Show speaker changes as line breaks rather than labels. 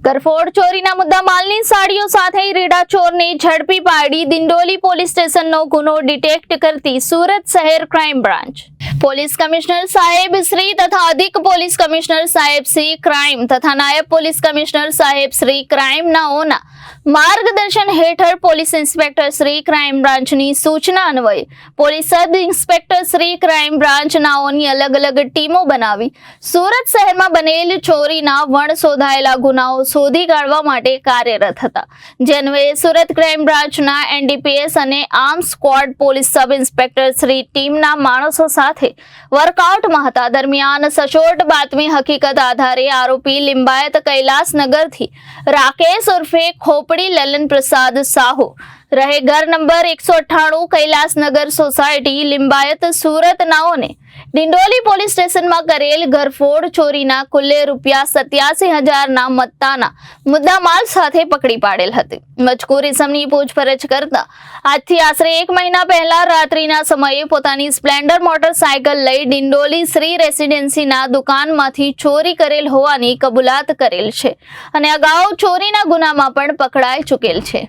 ગરફોડ ચોરીના મુદ્દામાલની સાડીઓ સાથે રેડા ચોરને ઝડપી પાડી દિંડોલી પોલીસ સ્ટેશનનો ગુનો ડિટેક્ટ કરતી સુરત શહેર ક્રાઇમ બ્રાન્ચ પોલીસ કમિશનર સાહેબ શ્રી તથા અધિક પોલીસ કમિશનર સાહેબ શ્રી ક્રાઇમ તથા નાયબ પોલીસ કમિશનર સાહેબ શ્રી ક્રાઇમ નાઓના માર્ગદર્શન હેઠળ પોલીસ ઇન્સ્પેક્ટર શ્રી ક્રાઇમ બ્રાન્ચની સૂચના અન્વયે police sub inspector Shri crime branch નાઓની અલગ અલગ ટીમો બનાવી સુરત શહેરમાં બનેલ ચોરીના વણશોધાયેલા ગુનાઓ શોધી કાઢવા માટે કાર્યરત હતા. જે અન્વયે સુરત ક્રાઇમ બ્રાન્ચના એનડીપીએસ અને arm squad police sub inspector Shri ટીમના માણસો સાથે વર્કઆઉટમાં હતા. દરમિયાન સચોટ બાતમી હકીકત આધારે આરોપી લિંબાયત કૈલાસનગરથી રાકેશ ઉર્ફે खोपड़ी ललन प्रसाद साहू रहे घर नंबर 198 कैलासनगर सोसायटी लिंबायत सूरत नाओने डिंडोली पोलीस स्टेशन में करेल घरफोड़ ચોરીના કુલ્લે ₹87,000 ના મત્તાના મુદ્દામાલ સાથે પકડી પાડેલ હતી. મજકૂર ઇસમની પૂછપરછ કરતા આજથી આશરે 1 મહિના પહેલા રાત્રિના સમયે પોતાની સ્પ્લેન્ડર મોટરસાયકલ લઈ ડિંડોલી શ્રી રેસિડેન્સીના દુકાનમાંથી ચોરી કરેલ હોવાની કબૂલાત કરેલ છે અને અગાઉ ચોરીના ગુનામાં પણ પકડાઈ ચૂકેલ છે.